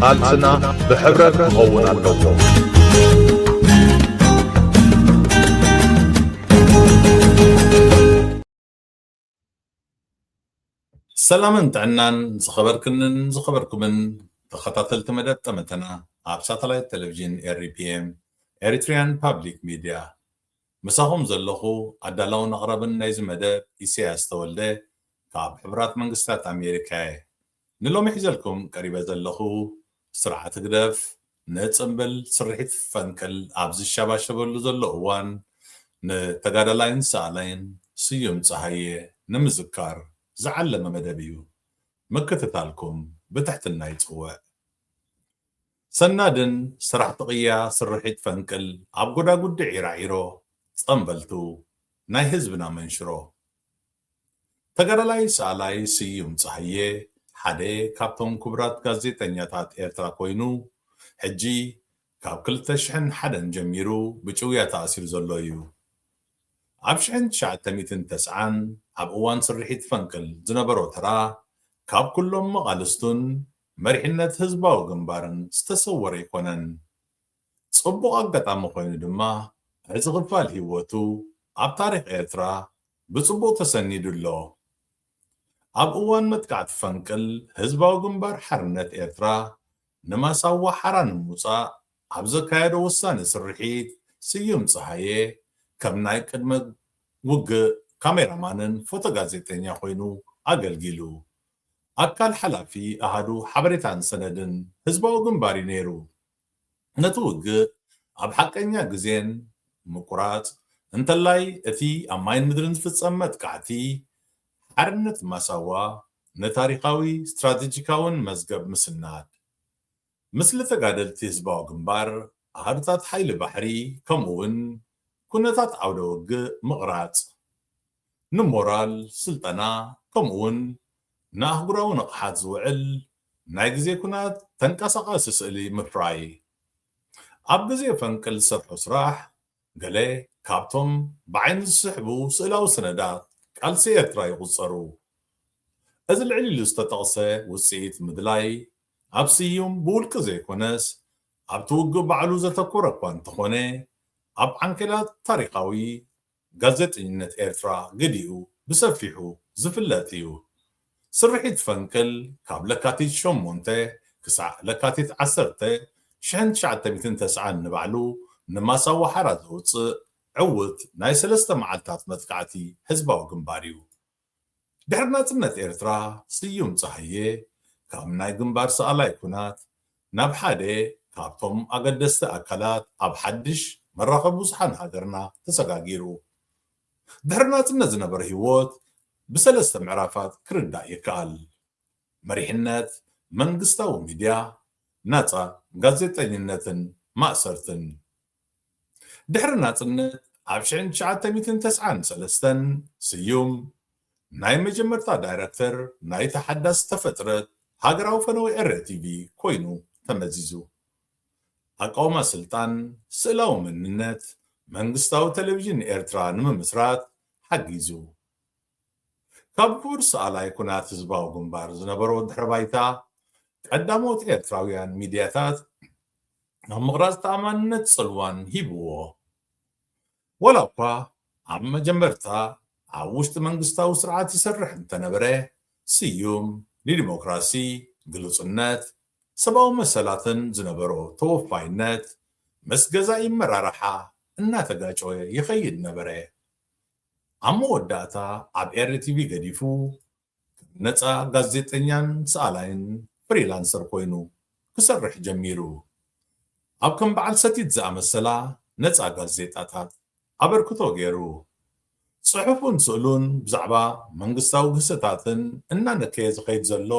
ቃልስና ብሕብረት ክኸውን ኣለዎ። ሰላምን ጥዕናን ዝኸበርክንን ዝኸበርኩምን ተኸታተልቲ መደብ ጠመተና ኣብ ሳተላይት ቴሌቪዥን ኤርፒኤም ኤሪትሪያን ፓብሊክ ሚድያ ምሳኹም ዘለኹ ኣዳላውን ኣቕረብን ናይዚ መደብ ኢሳያስ ተወልደ ካብ ሕቡራት መንግስታት ኣሜሪካ እየ። ንሎሚ ሒዘልኩም ቀሪበ ዘለኹ ስርዓት ግደፍ ንፅምብል ስርሒት ፈንቅል ኣብ ዝሸባሸበሉ ዘሎ እዋን ንተጋዳላይን ሰኣላይን ስዩም ፀሃየ ንምዝካር ዝዓለመ መደብ እዩ። ምክትታልኩም ብትሕትና ይፅውዕ። ሰናድን ስራሕ ጥቕያ ስርሒት ፈንቅል ኣብ ጎዳጉዲ ዒራዒሮ ፀምበልቱ ናይ ህዝብና መንሽሮ ተጋዳላይ ሰኣላይ ስዩም ፀሃየ ሓደ ካብቶም ክቡራት ጋዜጠኛታት ኤርትራ ኮይኑ ሕጂ ካብ 2001 ጀሚሩ ብጭውያ ተኣሲሩ ዘሎ እዩ። ኣብ 1990 ኣብ እዋን ስርሒት ፈንቅል ዝነበሮ ተራ ካብ ኩሎም መቓልስቱን መሪሕነት ህዝባዊ ግንባርን ዝተሰወረ ይኮነን። ጽቡቕ ኣጋጣሚ ኮይኑ ድማ እዚ ክፋል ህይወቱ ኣብ ታሪክ ኤርትራ ብጽቡቕ ተሰኒዱ ኣሎ። ኣብ እዋን መጥቃዕቲ ፈንቅል ህዝባዊ ግንባር ሓርነት ኤርትራ ንማሳዋ ሓራ ንምውፃእ ኣብ ዘካየዶ ውሳነ ስርሒት ስዩም ፀሃየ ከም ናይ ቅድመ ውግእ ካሜራማንን ፎቶ ጋዜጠኛ ኮይኑ ኣገልጊሉ ኣካል ሓላፊ ኣሃዱ ሓበሬታን ሰነድን ህዝባዊ ግንባር እዩ ነይሩ። ነቲ ውግእ ኣብ ሓቀኛ ግዜን ምቁራፅ እንተላይ እቲ ኣብ ማይን ምድርን ዝፍፀም መጥቃዕቲ ሓርነት ማሳዋ ንታሪኻዊ ስትራቴጂካውን መዝገብ ምስናድ ምስሊ ተጋደልቲ ህዝባዊ ግንባር ኣሃዱታት ሓይሊ ባሕሪ ከምኡውን ኩነታት ዓውደ ውግእ ምቕራፅ ንሞራል ስልጠና ከምኡውን ንኣህጉራዊ ንቕሓት ዝውዕል ናይ ግዜ ኩናት ተንቀሳቓሲ ስእሊ ምፍራይ ኣብ ግዜ ፈንቅል ዝሰርሑ ስራሕ ገለ ካብቶም ብዓይኒ ዝስሕቡ ስእላዊ ሰነዳት ቃልሲ ኤርትራ ይቁፀሩ። እዚ ልዕሊ ኢሉ ዝተጠቕሰ ውፅኢት ምድላይ ኣብ ስዩም ብውልቂ ዘይኮነስ ኣብቲ ውግእ ባዕሉ ዘተኮረ እኳ እንተኾነ ኣብ ዓንኬላት ታሪኻዊ ጋዜጠኝነት ኤርትራ ገዲኡ ብሰፊሑ ዝፍለጥ እዩ። ስርሒት ፈንቅል ካብ ለካቲት 8 ክሳዕ ለካቲት 10 1990 ንባዕሉ ንማሳዋ ሓራ ዘውፅእ ዕውት ናይ 3 መዓልታት መጥቃዕቲ ህዝባዊ ግንባር እዩ። ድሕሪ ናጽነት ኤርትራ ስዩም ፀሃየ ካብ ናይ ግንባር ሰኣላይ ኩናት ናብ ሓደ ካብቶም ኣገደስቲ ኣካላት ኣብ ሓድሽ መራኸቢ ብዙሓን ሃገርና ተሰጋጊሩ። ድሕሪ ናጽነት ዝነበረ ህይወት ብሰለስተ ምዕራፋት ክርዳእ ይከኣል። መሪሕነት መንግስታዊ ሚድያ፣ ናፃ ጋዜጠኝነትን ማእሰርትን። ድሕሪ ናጽነት ኣብ 1993 ስዩም ናይ መጀመርታ ዳይረክተር ናይ ተሓዳስ ተፈጥረት ሃገራዊ ፈነወ ኤርቲቪ ኮይኑ ተመዚዙ። ኣቃውማ ስልጣን ስእላዊ መንነት መንግስታዊ ቴሌቪዥን ኤርትራ ንምምስራት ሓጊዙ። ካብ ክቡር ሰኣላይ ኩናት ህዝባዊ ግንባር ዝነበሮ ድሕረ ባይታ ቀዳሞት ኤርትራውያን ሚድያታት ኣብ ምቕራፅ ተኣማንነት ጽልዋን ሂብዎ። ወላ እኳ ኣብ መጀመርታ ኣብ ውሽጢ መንግስታዊ ስርዓት ይሰርሕ እንተነበረ ስዩም ንዲሞክራሲ ግሉጽነት ሰብኣዊ መሰላትን ዝነበሮ ተወፋይነት ምስ ገዛኢ መራርሓ እናተጋጨወ ይኸይድ ነበረ። ኣብ መወዳእታ ኣብ ኤርቲቪ ገዲፉ ነፃ ጋዜጠኛን ሰኣላይን ፍሪላንሰር ኮይኑ ክሰርሕ ጀሚሩ። ኣብ ከም በዓል ሰቲት ዝኣመሰላ ነፃ ጋዜጣታት ኣበርክቶ ገይሩ። ጽሑፉን ስእሉን ብዛዕባ መንግስታዊ ግህሰታትን እናነከየ ዝኸይድ ዘሎ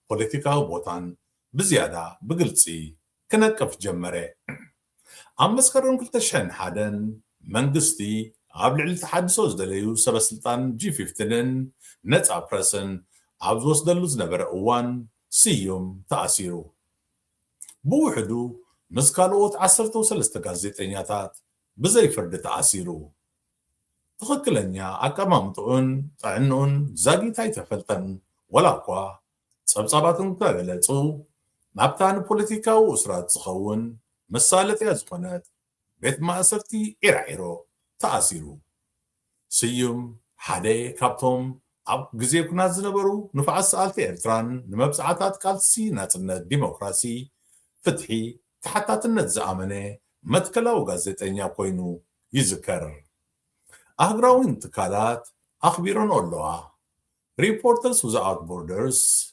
ፖለቲካዊ ቦታን ብዝያዳ ብግልፂ ክነቅፍ ጀመረ። ኣብ መስከረም 2001 መንግስቲ ኣብ ልዕሊ ተሓድሶ ዝደለዩ ሰበስልጣን G15ን ነፃ ፕረስን ኣብ ዝወስደሉ ዝነበረ እዋን ስዩም ተኣሲሩ። ብውሕዱ ምስ ካልኦት 13 ጋዜጠኛታት ብዘይ ፍርዲ ተኣሲሩ። تخكلنيا أكمامتون طعنون زاقيتاي تفلتن ولا قوا صبصباتن كغلصو نابتان بوليتيكاو اسرات زخون مسالت يزخونت بيت ماسرتي إرعيرو تأثيرو سيوم حدي كابتوم أب غزي كنا زنبرو نفعس سالتي إرتران نمبسعاتات قالسي ناتنت ديمقراسي فتحي تحتاتنت زامنه متكلاو غازيتنيا كوينو يذكر أهجراو انتقالات أخبيرون أولوا Reporters Without Borders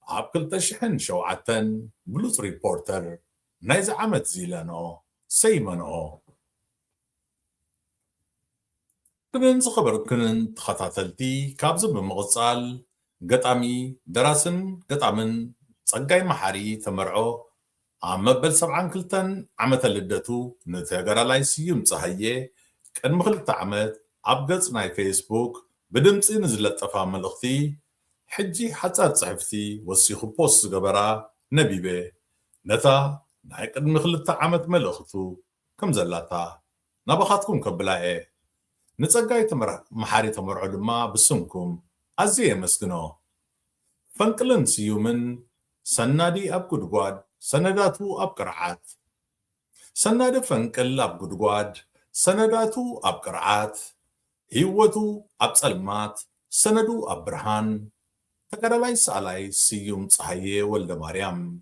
عبكل تشحن شوعتن بلوز ريبورتر نايز عمد زيلانو سيمانو كنن زخبر كنن تخطاتلتي كابزب بمغصال قطامي دراسن قطامن صقاي محاري تمرعو عم مبل 72 عمت لدتو نتاغرا لاي سيوم صحيه كان مخلط عمت عبقص ناي فيسبوك بدمصي نزلطفا ملختي حجي حصات صحفتي وسيخو بوست غبرا نبيبه نتا ناي قد مخلط عمت ملختو كم زلاتا نبخاتكم كبلاء نصقاي تمرع محاري تمرعو دما بسمكم ازي مسكنو فنقلن سيومن سنادي اب قدقاد سنداتو اب قرعات سناد فنقل اب قدقاد سنداتو اب قرعات هيوتو اب صلمات سندو اب برهان تقرلاي سالاي سيوم صحيه ولد مريم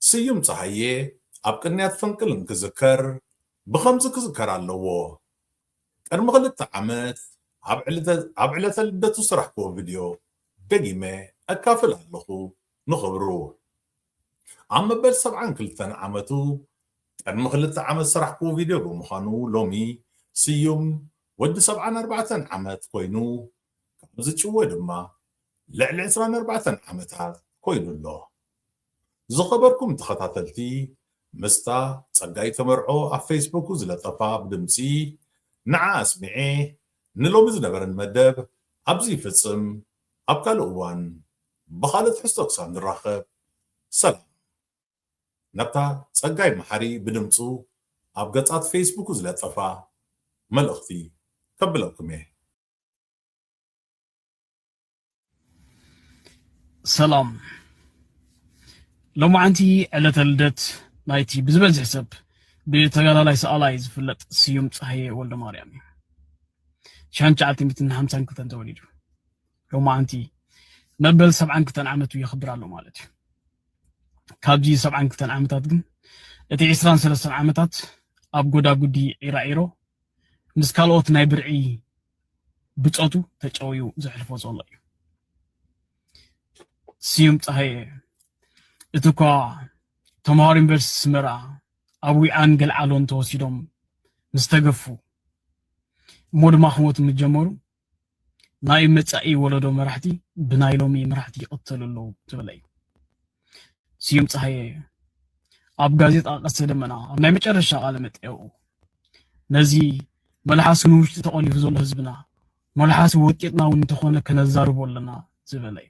سيوم صحيه اب قنيات فنقلن كذكر بخمس كذكر اللو قرم خلت عمت عبعلة لدتو سرحكو فيديو دقيمة أكافل هلخو نخبرو عم بل 72 عمتو قرم خلت عمت سرحكو فيديو بمخانو لومي سيوم ود 74 عمت كوينو زتشو دما لعل 24 عمتها كوينو الله زخبركم تخطاتلتي مستا صقاي تمرعو على فيسبوك وزلطفا بدمسي نعا اسمعي نلومي زنبرن مدب أبزي فتصم أبكال أوان بخالت حستوكسان نراخب سلام نبتا صقاي محاري بدمصو أبقصات فيسبوك وزلطفا ملأختي كبلوكم إيه سلام لو ما عندي علة الدت نايتي بزبز حسب بتغالا لاي سالاي زفلط سيوم صحيه ولد مريم شانچالتي متن 50 كتن توليدو لو ما عندي نبل 70 كتن عمتو يخبرالو مالتي كابجي 70 كتن عمتات ግን እቲ 23 ዓመታት ኣብ ጎዳጉዲ ኢራኢሮ ምስ ካልኦት ናይ ብርዒ ብፆቱ ተጨውዩ ዘሕልፎ ዘሎ እዩ سيوم صحيه اتوكا تمهار يونيفرسيتي سمرا ابوي انجل علون توسيدوم مستغفو مود ماخموت مجمرو ناي مصاي ولدو مرحتي بنايلومي مرحتي يقتللو تبلاي سيوم صحيه اب غازيطا قصدمنا ناي مጨረሻ ቃለ መጥየው ነዚ መልሓስ ንውሽጢ ተቆሊፉ ዘሎ ህዝብና መልሓስ ወጤጥና ውን ተኾነ ከነዛርቦለና ዝበላይ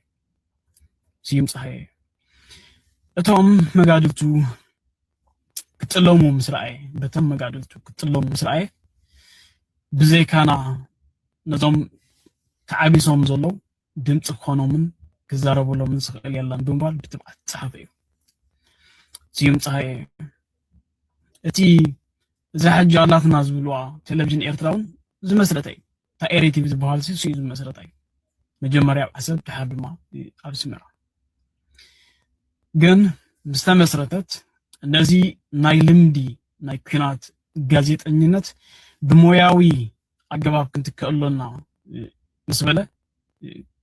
سيوم صحيه اتوم مغادلتو كتلومو مسرعي بتم مغادلتو كتلومو مسرعي بزي كانا نزوم تعابيسوم زلو دمص خونومن كزاربولو من سخل يلا بمبال بتبعت صحفيو سيوم صحيه اتي زحج جالاتنا زبلوا تلفزيون ايرتراون زمسرتاي تا ايريتيف زبال سي زمسرتاي مجمريا حسب تحدما ابسمرا ግን مستمسرتت እነዚህ ናይ ልምዲ ናይ ኩናት ጋዜጠኝነት ብሞያዊ አገባብ ክንትከለና መስበለ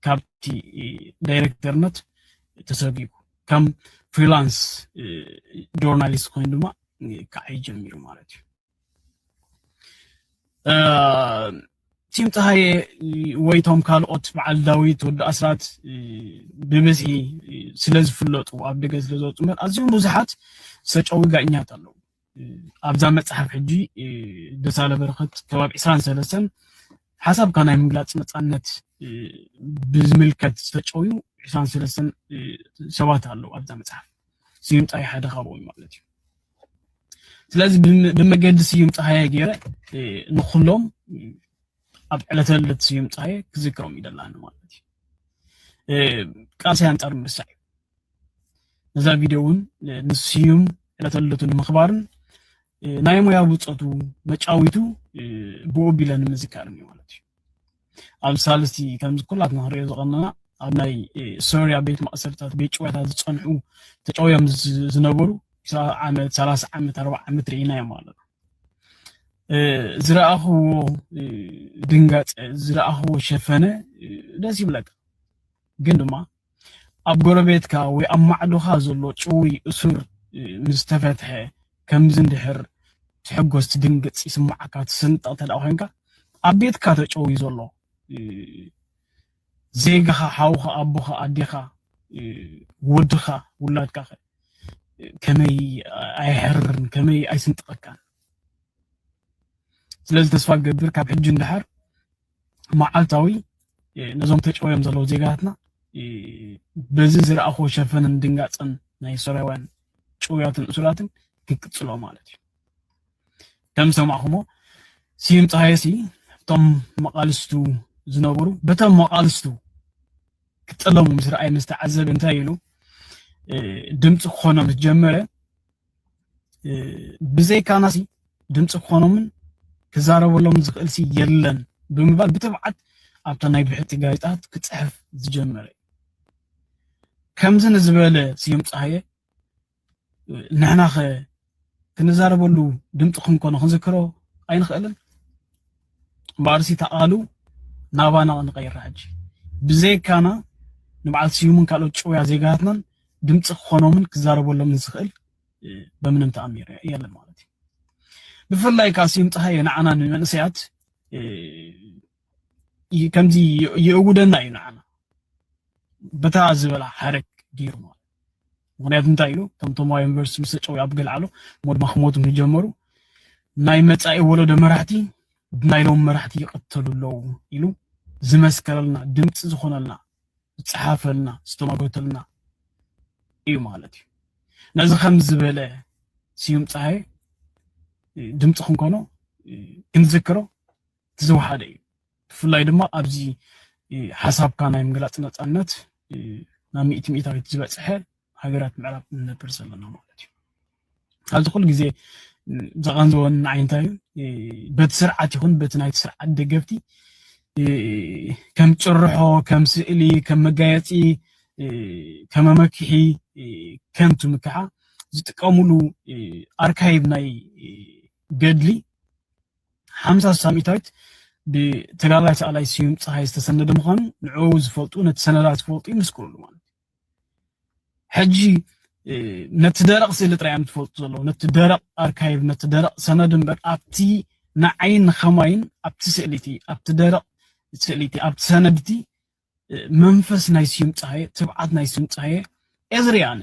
ካብቲ ዳይሬክተርነት ተሰቢቁ ከም ፍሪላንስ ጆርናሊስት ኮይኑ ድማ ካይ ጀሚሩ ማለት እዩ سيم تهاي ويتهم كالوت بعد داويت ود أسرات بمزي سلز فلوت وأبدأ سلزوت من أزيم بزحات سج أو قاعدين تلو أبزا متصحف حجي دسالة برخت كباب إسران سلسن حسب كان يمغلات متصنت بزملكت سج أو إسران سلسن سوات هلو أبزا متصحف سيم تهاي حدا خابوي مالتي سلز بمجد سيم تهاي غيره نخلهم ኣብ ዕለተለት ስዩም ፀሃየ ክዝክሮም ይደላኒ ማለት እዩ ቃልሲ አንጻር ምሳይ ነዛ ቪድዮ እውን ንስዩም ዕለተለቱ ንምኽባርን ናይ ሞያ ውፀቱ መጫዊቱ ብኡ ቢለን ምዝካር እዩ ማለት እዩ ኣብ ሳልስቲ ከምዚ ኩላትና ንሪኦ ዝቐነና ኣብ ናይ ሶርያ ቤት ማእሰርታት ቤት ጭዋታት ዝፀንሑ ተጫውዮም ዝነበሩ 20 ዓመት 30 ዓመት 40 ዓመት ርኢና እዮም ማለት ዝረኣኽዎ ድንጋፅ ዝረኣኽዎ ሸፈነ ደስ ይብለካ ግን ድማ ኣብ ጎረቤትካ ወይ ኣብ ማዕዶኻ ዘሎ ጭውይ እሱር ምስ ተፈትሐ ከምዚ እንድሕር ትሕጎስ ትድንግፅ ይስማዓካ ትስንጠቕ ተደኣ ኮይንካ ኣብ ቤትካ ተጨውይ ዘሎ ዜጋኻ ሓውኻ ኣቦኻ ኣዴኻ ወድኻ ውላድካ ከመይ ኣይሕርን ከመይ ኣይስንጥቀካን ስለዚ ተስፋ ገብር ካብ ሕጂ እንድሓር መዓልታዊ ነዞም ተጨውዮም ዘለዉ ዜጋትና በዚ ዝረኣኽዎ ሸፈንን ድንጋፅን ናይ ሶርያውያን ጭውያትን እሱራትን ክቅፅሎ ማለት እዩ ከም ሰማዕኹሞ ስዩም ፀሃየሲ እቶም መቃልስቱ ዝነበሩ በቶም መቃልስቱ ክጠለሙ ምስ ረኣይ ምስ ተዓዘበ እንታይ ኢሉ ድምፂ ክኾኖም ዝጀመረ ብዘይካናሲ ድምፂ ክኾኖምን ክዛረበሎም ዝኽእልሲ የለን ብምባል ብትብዓት ኣብታ ናይ ብሕቲ ጋዜጣት ክፅሕፍ ዝጀመረ ከምዚ ንዝበለ ስዩም ፀሃየ ንሕና ኸ ክንዛረበሉ ድምፂ ክንኮኖ ክንዝክሮ ኣይንኽእልን ባርሲ ተቓሉ ናባና ንቀይራ ሕጂ ብዘይካና ንበዓል ስዩምን ካልኦት ጭውያ ዜጋትናን ድምፂ ክኾኖምን ክዛረበሎምን ዝኽእል በምንም ተኣሚር የለን ማለት እዩ ብፍላይ ካብ ስዩም ፀሃየ ንዓና ንመንእሰያት ከምዚ ይእውደና እዩ ንዓና በታ ዝበላ ሓረግ ገይሩ ማለት ምክንያቱ እንታይ ኢሉ ከም ቶማዊ ዩኒቨርሲቲ ምስ ተጨውዩ ኣብ ገልዓሎ ሞድማ ክሞቱ ንጀመሩ ናይ መፃኢ ወለዶ መራሕቲ ብናይሎም መራሕቲ ይቐተሉ ኣለዉ ኢሉ ዝመስከረልና ድምፂ ዝኾነልና ዝፀሓፈልና ዝተማጎተልና እዩ ማለት እዩ ነዚ ከም ዝበለ ስዩም ፀሃየ ድምፂ ክንኮኖ ክንዝክሮ ትዝወሓደ እዩ ብፍላይ ድማ ኣብዚ ሓሳብካ ናይ ምግላፅ ነፃነት ናብ ሚእታዊት ዝበፅሐ ሃገራት ምዕራብ ንነብር ዘለና ማለት እዩ ኣብዚ ኩሉ ግዜ ዘቐንዝቦን ንዓይንታይ በቲ ስርዓት ይኹን በቲ ናይቲ ስርዓት ደገፍቲ ከም ጭርሖ ከም ስእሊ ከም መጋየፂ ከም መመክሒ ከንቱ ምክሓ ዝጥቀሙሉ ኣርካይቭ ናይ ገድሊ 50 ሳሚታዊት ብተጋዳላይ ሰኣላይ ስዩም ፀሃየ ዝተሰነደ ምዃኑ ንዕኡ ዝፈልጡ ነቲ ሰነዳት ዝፈልጡ ይምስክርሉ ማለት ሕጂ ነቲ ደረቕ ስእሊ ጥራዮም ትፈልጡ ዘለዉ ነቲ ደረቕ ኣርካይቭ ነቲ ደረቕ ሰነድ እምበር ኣብቲ ንዓይን ከማይን ኣብቲ ስእሊቲ ኣብቲ ደረቕ ስእሊቲ ኣብቲ ሰነድቲ መንፈስ ናይ ስዩም ፀሃየ ትብዓት ናይ ስዩም ፀሃየ እዝርያነ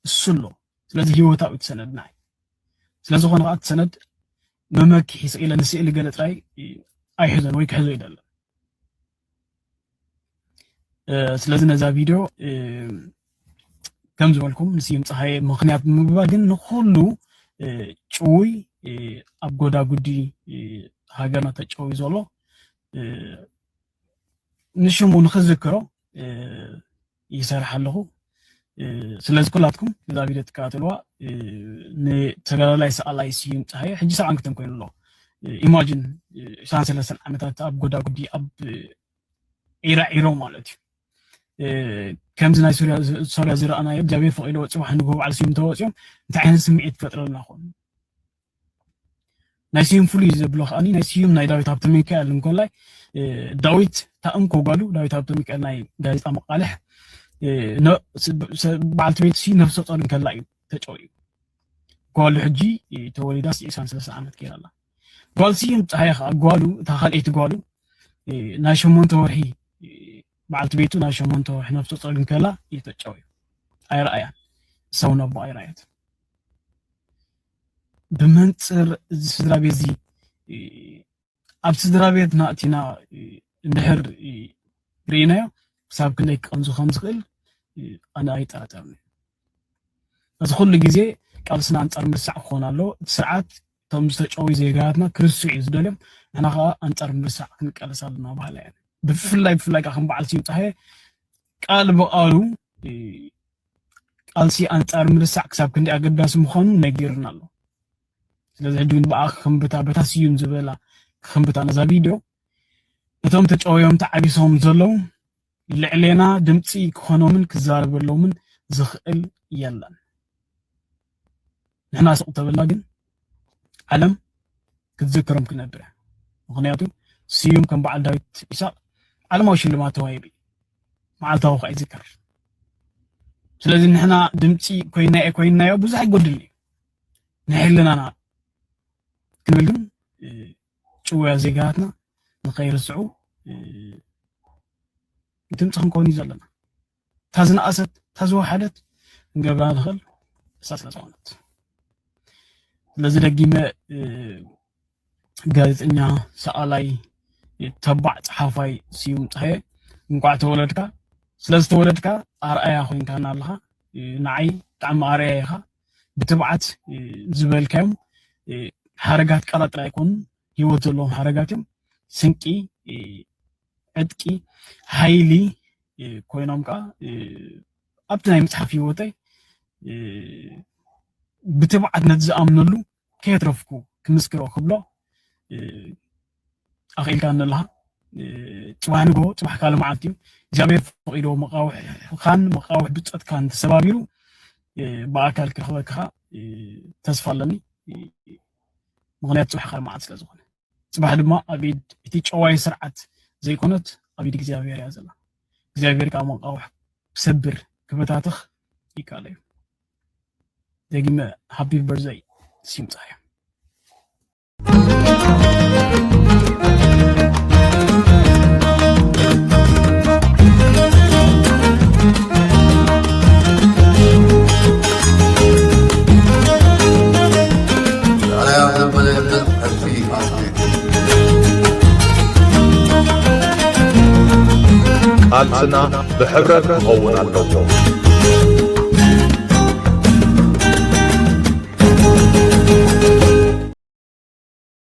እሱ ኣሎ ስለዚ ሂወታዊ ሰነድና ስለዝኾነ ከዓ እቲ ሰነድ መመክሒ ስኢለ ንስእሊ ገለ ጥራይ ኣይሕዘን ወይ ክሕዞ ይደለን ስለዚ ነዛ ቪድዮ ከም ዝበልኩም ንስዩም ፀሃየ ምክንያት ብምግባር ግን ንኩሉ ጭውይ ኣብ ጎዳጉዲ ሃገርና ተጨውዩ ዘሎ ንሽሙ ንክዝክሮ ይሰርሕ ኣለኹ ስለዚ ኩላትኩም ነዛ ቪድዮ ትከታተልዋ ንተጋዳላይ ሰኣላይ ስዩም ፀሃየ ሕጂ 72 ኮይኑ ኣሎ ኢማጂን 23 ዓመታት ኣብ ጎዳጉዲ ኣብ ዒራዒሮ ማለት እዩ ከምዚ ናይ ሶርያ ዝረኣናዮ እግዚኣብሔር ፈቂዶ ወፂ ንጎ በዓል ስዩም ተወፂኦም እንታይ ዓይነት ስምዒት ክፈጥረልና ኮኑ ናይ ስዩም ፍሉይ ዘብሎ ከዓኒ ናይ ስዩም ናይ ዳዊት ሃብተ ሚካኤል እንኮላይ ዳዊት ታእምኮ ጓሉ ዳዊት ሃብተ ሚካኤል ናይ ጋዜጣ መቃልሕ በዓልቲ ቤት ነፍሰ ጡር እንከላ እዩ ተጨውዩ ጓሉ ሕጂ ተወሊዳ 93 ዓመት ገይራ ኣላ ጓል ስዩም ፀሃየ ከዓ ጓሉ እታ ካልአይቲ ጓሉ ናይ 8 ወርሒ በዓልቲ ቤቱ ናይ 8 ወርሒ ነፍሰ ጡር እንከላ እዩ ተጨውዩ ኣይረኣያን ሰውን ኣቦ ኣይረኣያት ብመንፅር እዚ ስድራ ቤት እዚ ኣብ ስድራ ቤት ናእቲና እንድሕር ርኢናዮ ክሳብ ክንደይ ክቐምዙ ከም ዝኽእል ኣነ ኣይጠራጠርን እዚ ኩሉ ግዜ ቃልስና ኣንፃር ምርሳዕ ክኾን ኣሎ እቲ ስርዓት እቶም ዝተጨዊ ዜጋትና ክርስዑ ዝደልዮም ንሕና ከዓ ኣንጻር ምርሳዕ ክንቃለስ ኣለና ባህላ እያ ብፍላይ ከዓ ከም በዓል ስዩም ፀሓየ ቃል በቃሉ ቃልሲ ኣንጻር ምርሳዕ ክሳብ ክንደይ ኣገዳሲ ምዃኑ ነጊርና ኣሎ ስለዚ ሕጂ እውን በኣ ክክንብታ በታ ስዩም ዝበላ ክክንብታ ነዛ ቪድዮ እቶም ተጨወዮም ተዓቢሶም ዘለዉ ልዕሌና ድምፂ ክኾኖምን ክዛረበሎምን ዝኽእል የለን ንሕና ስቕ ተበልና ግን ዓለም ክትዝክሮም ክነብር ምክንያቱ ስዩም ከም በዓል ዳዊት ኢሳቅ ዓለማዊ ሽልማት ተዋሂቡ መዓልታዊ ከዓ ይዝከር ስለዚ ንሕና ድምፂ ኮይናዮ ብዙሕ ኣይጎድል እዩ ንሕልናና ክንብል ግን ጭውያ ዜጋትና ንኸይርስዑ ድምፂ ክንከውን እዩ ዘለና እታ ዝነኣሰት እታ ዝወሓደት ክንገብራ ንኽእል እሳ ስለ ዝኾነት ስለዚ ደጊመ ጋዜጠኛ ሰኣላይ ተባዕ ፀሓፋይ ስዩም ፀሓየ እንኳዕ ተወለድካ ስለዝተወለድካ ኣርኣያ ኮይንካና ኣለኻ ንዓይ ብጣዕሚ ኣርኣያ ኢኻ ብትብዓት ዝበልካዮም ሓረጋት ቃላት ጥራይ ኣይኮኑን ሂወት ዘለዎም ሓረጋት እዮም ስንቂ ዕጥቂ ሃይሊ ኮይኖም ከዓ ኣብቲ ናይ መፅሓፍ ሂወተይ ብትብዓት ነቲ ዝኣምነሉ ከየትረፍኩ ክምስክሮ ክብሎ ኣኽኢልካ ንለኻ ፅባሕ ንጎ ፅባሕ ካለ መዓልቲ እዩ እግዚኣብሔር ፈቂዶ መቃውሕኻን መቃውሕ ብፀትካን ተሰባቢሩ ብኣካል ክረኽበካ ተስፋ ኣለኒ ምክንያቱ ፅባሕ ካለ መዓልቲ ስለ ዝኾነ ፅባሕ ድማ ኣብ ኢድ እቲ ጨዋይ ስርዓት ዘይኮነት ኣብ ኢድ እግዚኣብሔር እያ ዘላ እግዚኣብሔር ከዓ መቃውሕ ክሰብር ክበታትኽ ይከኣለ እዩ ደጊመ ሃፒ በርዝደይ ስዩም ፀሓየ ቃልስና ብሕብረት ክኸውን ኣለዎ